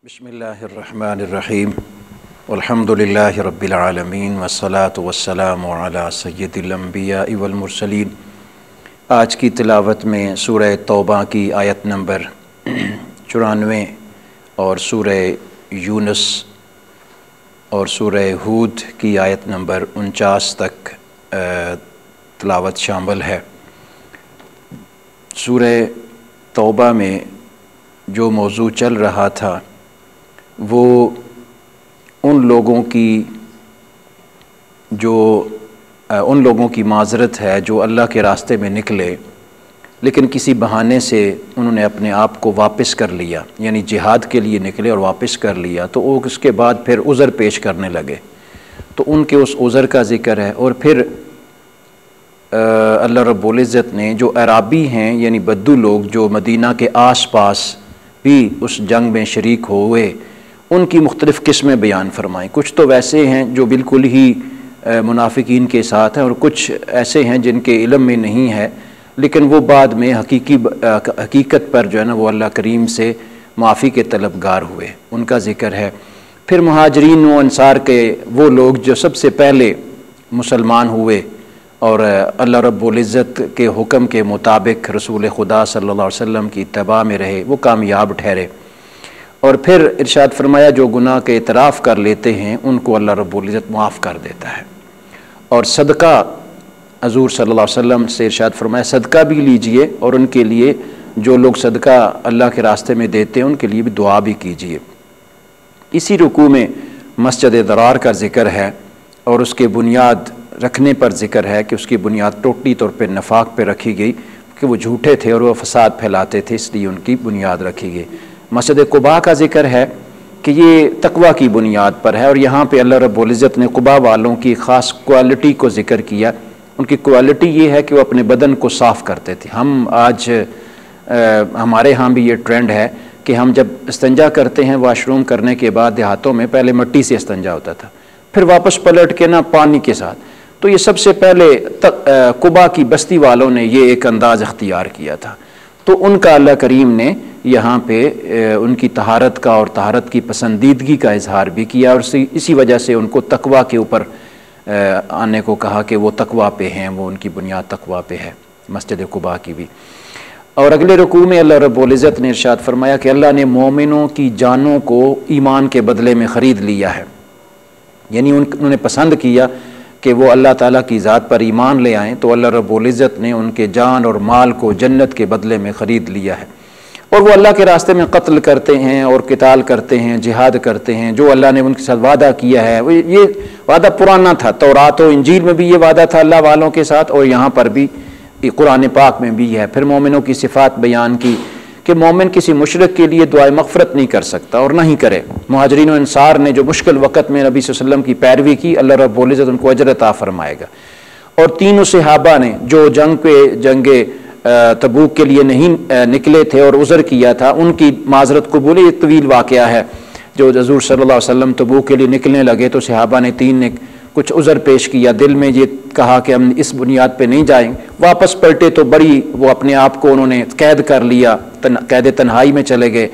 बिस्मिल्लाहिर्रहमानिर्रहीम अल्हम्दुलिल्लाहि रब्बिल आलमीन वस्सलातु वस्सलामु अला सय्यिदिल अंबिया वल मुरसलीन। आज की तिलावत में सूरह तौबा की आयत नंबर 94 और सूरह यूनुस और सूरह हूद की आयत नंबर 49 तक तिलावत शामिल है। सूरह तौबा में जो मौजू चल रहा था वो उन लोगों की माज़रत है जो अल्लाह के रास्ते में निकले लेकिन किसी बहाने से उन्होंने अपने आप को वापस कर लिया, यानी जिहाद के लिए निकले और वापस कर लिया, तो वो उसके बाद फिर उज़र पेश करने लगे, तो उनके उस उज़र का ज़िक्र है। और फिर अल्लाह रब्बुल इज़्ज़त ने जो अराबी हैं यानी बद्दू लोग जो मदीना के आस पास भी उस जंग में शरीक हुए, उनकी मुख्तलिफ़ किस्में बयान फरमाएँ। कुछ तो वैसे हैं जो बिल्कुल ही मुनाफिकीन के साथ हैं और कुछ ऐसे हैं जिनके इल्म में नहीं है लेकिन वो बाद में हकीकत पर जो है ना वो अल्लाह करीम से माफ़ी के तलबगार हुए, उनका ज़िक्र है। फिर मुहाजिरीन व अंसार के वो लोग जो सबसे पहले मुसलमान हुए और अल्लाह रब्बुल इज़्ज़त के हुक्म के मुताबिक रसूल खुदा सल्लल्लाहु अलैहि वसल्लम की इत्तबा में रहे, वो कामयाब ठहरे। और फिर इरशाद फरमाया जो गुनाह के इतराफ़ कर लेते हैं उनको अल्लाह रब्बुल इज़्ज़त माफ़ कर देता है। और सदका हज़ूर सल्लल्लाहु अलैहि वसल्लम से इरशाद फरमाया सदका भी लीजिए और उनके लिए जो लोग सदका अल्लाह के रास्ते में देते हैं उनके लिए भी दुआ भी कीजिए। इसी रुकू में मस्जिद दरार का ज़िक्र है और उसके बुनियाद रखने पर ज़िक्र है कि उसकी बुनियाद टोटली तौर पर नफाक पर रखी गई कि वो झूठे थे और वह फ़साद फैलाते थे, इसलिए उनकी बुनियाद रखी गई। मस्जिद कुबा का ज़िक्र है कि ये तकवा की बुनियाद पर है और यहाँ पे अल्लाह रब्बुल इज़्ज़त ने कुबा वालों की ख़ास क्वालिटी को ज़िक्र किया। उनकी क्वालिटी ये है कि वो अपने बदन को साफ़ करते थे। हम आज हमारे यहाँ भी ये ट्रेंड है कि हम जब इस्तिंजा करते हैं वाशरूम करने के बाद देहातों में पहले मिट्टी से इस्तिंजा होता था, फिर वापस पलट के ना पानी के साथ। तो ये सबसे पहले कुबा की बस्ती वालों ने ये एक अंदाज़ अख्तियार किया था, तो उनका अल्लाह करीम ने यहाँ पे उनकी तहारत का और तहारत की पसंदीदगी का इजहार भी किया और इसी वजह से उनको तकवा के ऊपर आने को कहा कि वो तकवा पे हैं, वो उनकी बुनियाद तकवा पे है, मस्जिद कुबा की भी। और अगले रुकू में अल्लाह रब्बुल इज़्ज़त ने इरशाद फरमाया कि अल्लाह ने मोमिनों की जानों को ईमान के बदले में ख़रीद लिया है, यानी उन्होंने पसंद किया कि वो अल्लाह ताला की ज़ात पर ईमान ले आएँ, तो अल्लाह रब्बुल इज़्ज़त ने उनके जान और माल को जन्नत के बदले में ख़रीद लिया है। और वो अल्लाह के रास्ते में कत्ल करते हैं और किताल करते हैं, जिहाद करते हैं, जो अल्लाह ने उनके साथ वादा किया है। वो ये वादा पुराना था, तौरात और इंजील में भी ये वादा था अल्लाह वालों के साथ और यहाँ पर भी कुरान पाक में भी है। फिर मोमिनों की सिफ़ात बयान की कि मोमिन किसी मुशरिक के लिए दुआए मग़फ़िरत नहीं कर सकता और नहीं करे। मुहाजिरीन और अंसार ने जो मुश्किल वक़्त में नबी सल्लल्लाहु अलैहि वसल्लम की पैरवी की, अल्लाह रब्बुल इज़्ज़त उनको अजर अता फरमाएगा। और तीनों सहाबा ने जो जंगे तबूक के लिए नहीं निकले थे और उज़र किया था, उनकी माज़रत कबूल। ये तवील वाक़या है, जो हज़ूर सल्लल्लाहु अलैहि वसल्लम तबूक के लिए निकलने लगे तो सहाबा ने तीन ने कुछ उज़र पेश किया, दिल में ये कहा कि हम इस बुनियाद पे नहीं जाएंगे। वापस पलटे तो बड़ी वो अपने आप को उन्होंने कैद कर लिया, कैद तन्हाई में चले गए।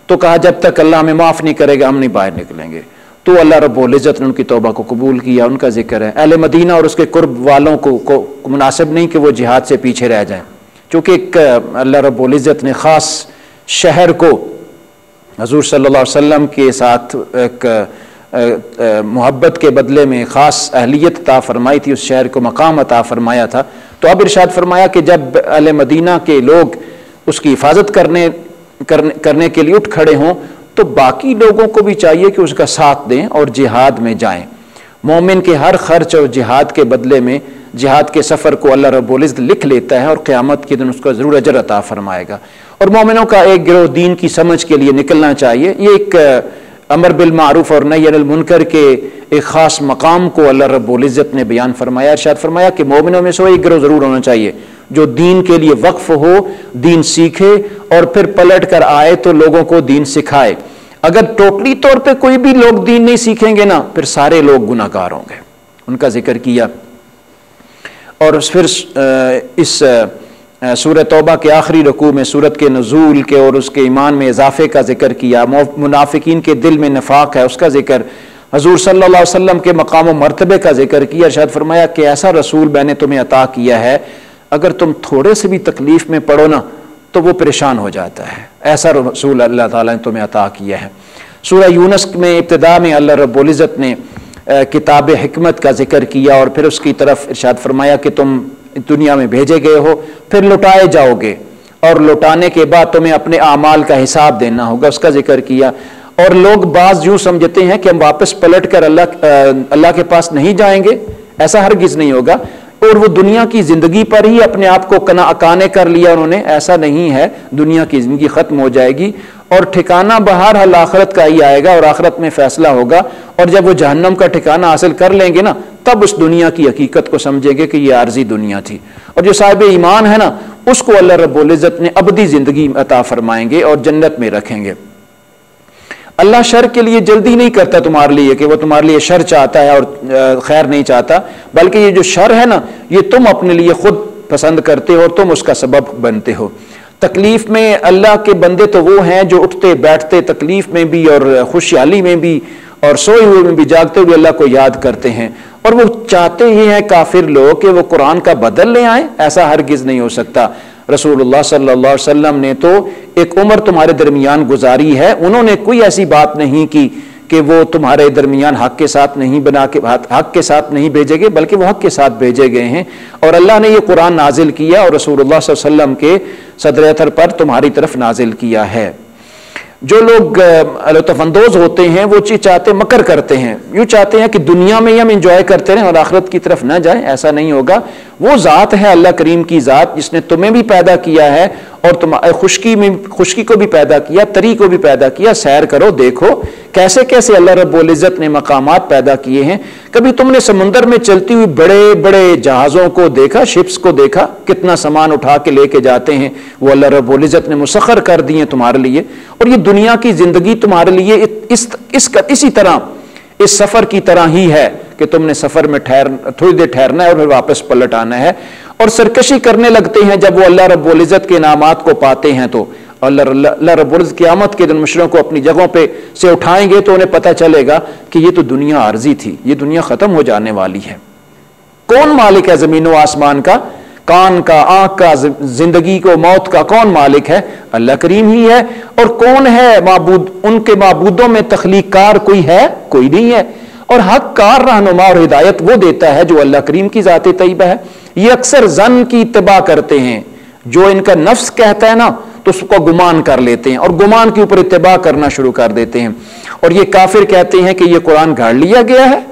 तो कहा जब तक अल्लाह हमें माफ़ नहीं करेगा हम नहीं बाहर निकलेंगे। तो अल्लाह रब्बुल इज़्ज़त ने उनकी तौबा को कबूल किया। उनका ज़िक्र है अहले मदीना और उसके कुर्ब वालों को मुनासिब नहीं कि वो जिहाद से पीछे रह जाएँ, चूँकि अल्लाह रब्बुल इज़्ज़त ने ख़ास शहर को हज़ूर सल्लल्लाहु अलैहि वसल्लम के साथ एक मोहब्बत के बदले में ख़ास अहलियत अता फरमाई थी, उस शहर को मकाम अता फरमाया था। तो अब इरशाद फरमाया कि जब अहले मदीना के लोग उसकी हिफाजत करने के लिए उठ खड़े हों तो बाकी लोगों को भी चाहिए कि उसका साथ दें और जिहाद में जाएं। मोमिन के हर खर्च और जिहाद के बदले में जिहाद के सफ़र को अल्लाह रब्बुल इज़्ज़त लिख लेता है और क़यामत के दिन उसका ज़रूर अजर अता फरमाएगा। और मोमिनों का एक गिरोह दीन की समझ के लिए निकलना चाहिए। ये एक अमर बिल मारूफ़ और नही अनिल मुनकर के एक ख़ास मकाम को अल्लाह रब्बुल इज़्ज़त ने बयान फरमाया। इरशाद फरमाया कि मोमिनों में से एक गिरोह ज़रूर होना चाहिए जो दीन के लिए वक्फ हो, दीन सीखे और फिर पलट कर आए तो लोगों को दीन सिखाए। अगर टोटली तौर पे कोई भी लोग दीन नहीं सीखेंगे ना, फिर सारे लोग गुनाहगार होंगे। उनका जिक्र किया और फिर इस सूरह तौबा के आखिरी रुकू में सूरत के नज़ूल के और उसके ईमान में इजाफे का जिक्र किया, मुनाफिकीन के दिल में नफाक है उसका जिक्र, हजूर सल्लल्लाहु अलैहि वसल्लम के मकाम व मर्तबे का जिक्र किया। इरशाद फरमाया कि ऐसा रसूल मैंने तुम्हें अता किया है, अगर तुम थोड़े से भी तकलीफ में पड़ो ना तो वो परेशान हो जाता है, ऐसा रसूल अल्लाह ताला ने तुम्हें अता किया है। सूरह यूनुस में इब्तिदा में अल्लाह रब्बुल इज़्ज़त ने किताब हिकमत का जिक्र किया और फिर उसकी तरफ इरशाद फरमाया कि तुम दुनिया में भेजे गए हो, फिर लौटाए जाओगे और लौटाने के बाद तुम्हें अपने आमाल का हिसाब देना होगा, उसका जिक्र किया। और लोग बाज यूं समझते हैं कि हम वापस पलट कर अल्लाह के पास नहीं जाएंगे, ऐसा हरगिज नहीं होगा, और वो दुनिया की जिंदगी पर ही अपने आप को अकाने कर लिया उन्होंने, ऐसा नहीं है। दुनिया की जिंदगी खत्म हो जाएगी और ठिकाना बहर हल आखिरत का ही आएगा और आखिरत में फैसला होगा, और जब वो जहन्नम का ठिकाना हासिल कर लेंगे ना तब उस दुनिया की हकीकत को समझेंगे कि ये आर्जी दुनिया थी। और जो साहिब ईमान है ना उसको अल्लाह रब्बुल इज़्ज़त ने अबदी जिंदगी अता फरमाएंगे और जन्नत में रखेंगे। अल्लाह शर के लिए जल्दी नहीं करता तुम्हारे लिए कि वो तुम्हारे लिए शर चाहता है और खैर नहीं चाहता, बल्कि ये जो शर है ना ये तुम अपने लिए खुद पसंद करते हो और तुम उसका सबब बनते हो। तकलीफ में अल्लाह के बंदे तो वो हैं जो उठते बैठते तकलीफ में भी और खुशहाली में भी और सोए हुए में भी जागते हुए अल्लाह को याद करते हैं, और वो चाहते ही हैं काफिर लोग कि वो कुरान का बदल ले आए, ऐसा हरगिज नहीं हो सकता। रसूलुल्लाह सल्लल्लाहु अलैहि वसल्लम ने तो एक उम्र तुम्हारे दरमियान गुजारी है, उन्होंने कोई ऐसी बात नहीं की कि वो तुम्हारे दरमियान हक के साथ नहीं बना के हक के साथ नहीं भेजे गए, बल्कि वो हक के साथ भेजे गए हैं। और अल्लाह ने ये कुरान नाजिल किया और रसूलुल्लाह सल्लल्लाहु अलैहि वसल्लम के सदर अतर पर तुम्हारी तरफ नाजिल किया है। जो लोग लुत्फ़अंदोज़ होते हैं वो चीज़ चाहते मकर करते हैं, यूँ चाहते हैं कि दुनिया में ही हम इंजॉय करते रहें और आखिरत की तरफ ना जाएं, ऐसा नहीं होगा। वो ज़ात है अल्लाह करीम की ज़ात जिसने तुम्हें भी पैदा किया है और तुम खुशकी को भी पैदा किया, तरी को भी पैदा किया। सैर करो, देखो कैसे कैसे अल्लाह रब्बुल इज़्ज़त ने मकामात पैदा किए हैं। कभी तुमने समुंदर में चलती हुई बड़े बड़े जहाज़ों को देखा, शिप्स को देखा, कितना सामान उठा के लेके जाते हैं, वो अल्लाह रब्बुल इज़्ज़त ने मुसख्खर कर दिए तुम्हारे लिए। और ये दुनिया की जिंदगी तुम्हारे लिए इसी तरह इस सफर की तरह ही है कि तुमने सफर में थोड़ी देर ठहरना है और फिर वापस पलट आना है। और सरकशी करने लगते हैं जब वो अल्लाह रब्बुल इज़्ज़त के इनामात को पाते हैं तो अल्लाह रब्बुल इज़्ज़त क़यामत के दिन मुशरिकों को अपनी जगहों पे से उठाएंगे तो उन्हें पता चलेगा कि ये तो दुनिया आर्जी थी, ये दुनिया खत्म हो जाने वाली है। कौन मालिक है जमीन व आसमान का, कान का, आंख का, जिंदगी को, मौत का कौन मालिक है? अल्लाह करीम ही है। और कौन है माबूद? उनके माबूदों में तख्लीकार कोई है? कोई नहीं है। और हक कार रहनुमा और हिदायत वो देता है जो अल्लाह करीम की ज़ात तैयबा है। ये अक्सर जन की इत्तिबा करते हैं, जो इनका नफ्स कहता है ना तो उसको गुमान कर लेते हैं और गुमान के ऊपर इत्तिबा करना शुरू कर देते हैं। और ये काफिर कहते हैं कि ये कुरान गाड़ लिया गया है,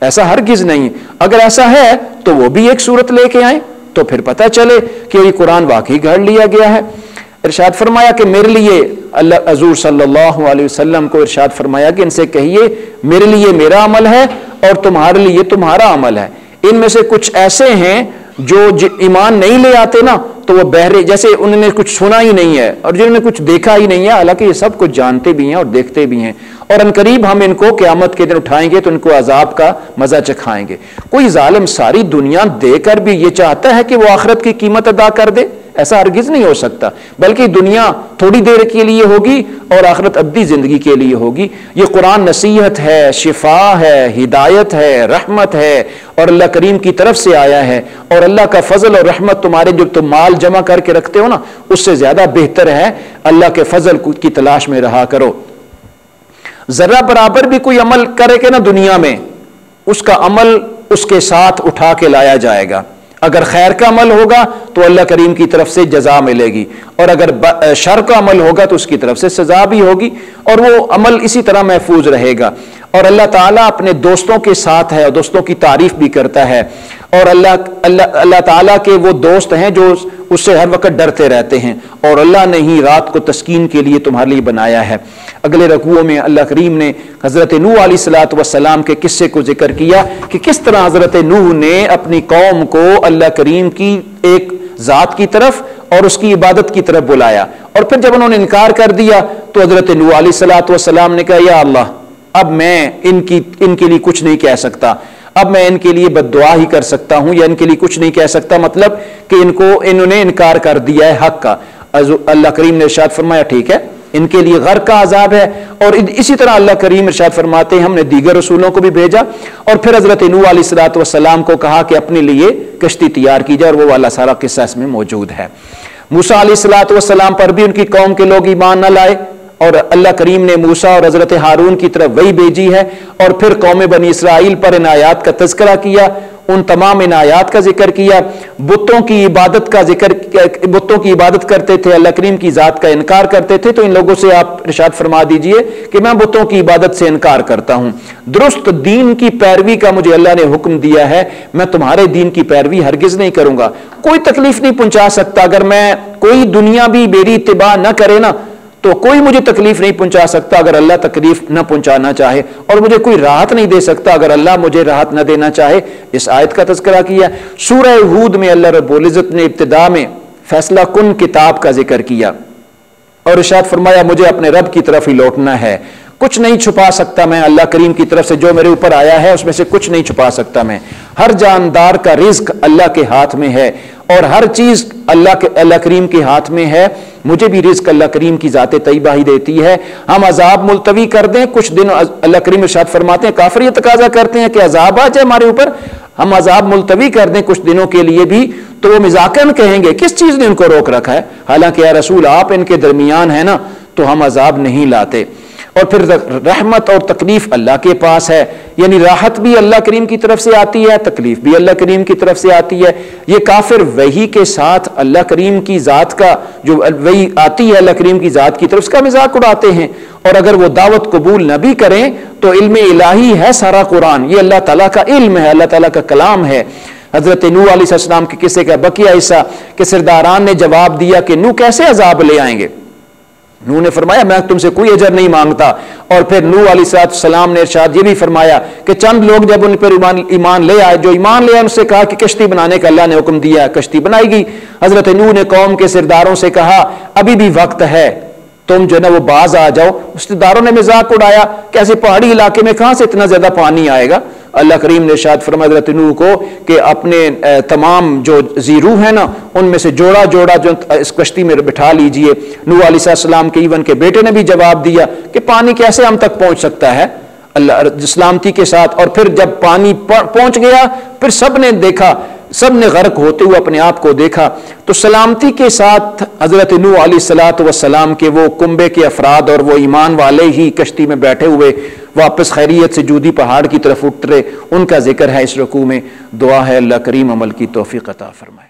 ऐसा हरगिज नहीं। अगर ऐसा है तो वो भी एक सूरत लेके आए तो फिर पता चले कि ये कुरान वाकई गाड़ लिया गया है। इरशाद फरमाया कि मेरे लिए अल्लाह हजूर सल्लल्लाहु अलैहि वसल्लम को इरशाद फरमाया कि इनसे कहिए मेरे लिए मेरा अमल है और तुम्हारे लिए तुम्हारा अमल है। इनमें से कुछ ऐसे हैं जो ईमान नहीं ले आते ना तो वो बहरे, जैसे उन्होंने कुछ सुना ही नहीं है और जिन्होंने कुछ देखा ही नहीं है, हालांकि ये सब कुछ जानते भी हैं और देखते भी हैं। और अनकरीब हम इनको क़यामत के दिन उठाएंगे तो इनको अजाब का मजा चखाएंगे। कोई जालिम सारी दुनिया देकर भी ये चाहता है कि वो आखिरत की कीमत अदा कर दे? ऐसा हरगिज नहीं हो सकता, बल्कि दुनिया थोड़ी देर के लिए होगी और आखिरत अब्दी जिंदगी के लिए होगी। ये कुरान नसीहत है, शिफा है, हिदायत है, रहमत है और अल्लाह करीम की तरफ से आया है। और अल्लाह का फजल और रहमत तुम्हारे जो तुम माल जमा करके रखते हो ना उससे ज्यादा बेहतर है। अल्लाह के फजल की तलाश में रहा करो। जरा बराबर भी कोई अमल करेगा ना दुनिया में, उसका अमल उसके साथ उठा के लाया जाएगा। अगर खैर का अमल होगा तो अल्लाह करीम की तरफ से जजा मिलेगी और अगर शर का अमल होगा तो उसकी तरफ से सजा भी होगी और वो अमल इसी तरह महफूज रहेगा। और अल्लाह ताला अपने दोस्तों के साथ है और दोस्तों की तारीफ भी करता है। और अल्लाह ताला के वो दोस्त हैं जो उससे हर वक्त डरते रहते हैं। और अल्लाह ने ही रात को तस्कीन के लिए तुम्हारे लिए बनाया है। अगले रकूओं में अल्लाह करीम ने हजरत नूह अलैहिस्सलातु वस्सलाम के किस्से को जिक्र किया कि किस तरह हजरत नूह ने अपनी कौम को अल्लाह करीम की एक जात की तरफ और उसकी इबादत की तरफ बुलाया। और फिर जब उन्होंने इनकार कर दिया तो हजरत नूह अलैहिस्सलातु वस्सलाम ने कहा, या अल्लाह अब मैं इनके लिए कुछ नहीं कह सकता। अब मैं इनके लिए बद्दुआ ही कर सकता हूं या इनके लिए कुछ नहीं कह सकता, मतलब कि इन्होंने इनकार कर दिया है हक का। अल्लाह करीम ने इरशाद फरमाया ठीक है, इनके लिए गर्क का अजाब है। और इसी तरह अल्लाह करीम इरशाद फरमाते हैं हमने दीगर रसूलों को भी भेजा और फिर हजरत नूह अलैहिस्सलाम को कहा कि अपने लिए कश्ती तैयार की जाए, और वो वाला सारा किस्सा इसमें मौजूद है। मूसा अलैहिस्सलाम पर भी उनकी कौम के लोग ईमान न लाए और अल्लाह करीम ने मूसा और हजरत हारून की तरफ वही भेजी है। और फिर कौम बनी इसराइल पर इन आयात का तज़किरा किया, उन तमाम इन आयात का जिक्र किया। बुतों की इबादत का जिक्र, बुतों की इबादत करते थे, अल्लाह करीम की ज़ात का इनकार करते थे। तो इन लोगों से आप इरशाद फरमा दीजिए कि मैं बुतों की इबादत से इनकार करता हूं, दुरुस्त दीन की पैरवी का मुझे अल्लाह ने हुक्म दिया है, मैं तुम्हारे दीन की पैरवी हरगिज नहीं करूंगा। कोई तकलीफ नहीं पहुंचा सकता, अगर मैं कोई दुनिया भी मेरी इत्तिबा न करे ना तो कोई मुझे तकलीफ नहीं पहुंचा सकता अगर अल्लाह तकलीफ न पहुंचाना चाहे, और मुझे कोई राहत नहीं दे सकता अगर अल्लाह मुझे राहत न देना चाहे। इस आयत का तज़किरा किया। सूरह हूद में अल्लाह रब्बुल इज़्ज़त ने इब्तिदा में फैसला कुन किताब का जिक्र किया और इरशाद फरमाया मुझे अपने रब की तरफ ही लौटना है, कुछ नहीं छुपा सकता मैं अल्लाह करीम की तरफ से, जो मेरे ऊपर आया है उसमें से कुछ नहीं छुपा सकता मैं। हर जानदार का रिज्क अल्लाह के हाथ में है और हर चीज अल्लाह करीम के हाथ में है। मुझे भी रिज्क अल्लाह करीम की ज़ाते तैयबा ही देती है। हम अजाब मुलतवी कर दें कुछ दिन, अल्लाह करीम इरशाद फरमाते हैं काफिर ये तकाजा करते हैं कि अजाब आ जाए हमारे ऊपर, हम अजाब मुलतवी कर दें कुछ दिनों के लिए भी, तो वो मिजाकन कहेंगे किस चीज ने उनको रोक रखा है, हालांकि या रसूल आप इनके दरमियान है ना, तो हम अजाब नहीं लाते। और फिर रहमत और तकलीफ अल्लाह के पास है, यानी राहत भी अल्लाह करीम की तरफ से आती है, तकलीफ भी अल्लाह करीम की तरफ से आती है। ये काफिर वही के साथ अल्लाह करीम की ज़ात का जो वही आती है अल्लाह करीम की ज़ात की तरफ से, का मजाक उड़ाते हैं। और अगर वो दावत कबूल न भी करें तो इल्म इलाही है सारा कुरान, ये अल्लाह ताला का इल्म है, अल्लाह ताला का कलाम है। हजरत नूह अलैहिस्सलाम के किस्से का बकिया हिस्सा कि सरदारान ने जवाब दिया कि नूह कैसे अजाब ले आएंगे। नूह ने फरमाया मैं तुमसे कोई अजर नहीं मांगता। और फिर नूह अलैहिस्सलाम ने इरशाद ये भी फरमाया कि चंद लोग जब उन पर ईमान ले आए, जो ईमान ले आए उनसे कहा कि कश्ती बनाने का अल्लाह ने हुक्म दिया है, कश्ती बनाई गई। हजरत नूह ने कौम के सरदारों से कहा अभी भी वक्त है, तुम जो ना वो बाज आ जाओ। रिश्तेदारों ने मजाक उड़ाया कि ऐसे पहाड़ी इलाके में कहां से इतना ज्यादा पानी आएगा। अल्लाह करीम ने इरशाद फरमाया हज़रत नूह को कि अपने तमाम जो ज़ीरू है ना उनमें से जोड़ा जोड़ा जो इस कश्ती में बिठा लीजिए। नूह अलैहिस्सलाम के ईवन के बेटे ने भी जवाब दिया कि पानी कैसे हम तक पहुंच सकता है अल्लाह सलामती के साथ। और फिर जब पानी पहुंच गया फिर सब ने देखा, सब ने गर्क होते हुए अपने आप को देखा। तो सलामती के साथ हजरत नूह अलैहिस्सलाम के वो कुंबे के अफराद और वो ईमान वाले ही कश्ती में बैठे हुए वापस खैरियत से जूदी पहाड़ की तरफ उतरे, उनका जिक्र है इस रुकू में। दुआ है अल्लाह करीम अमल की तौफीक अता फरमाए।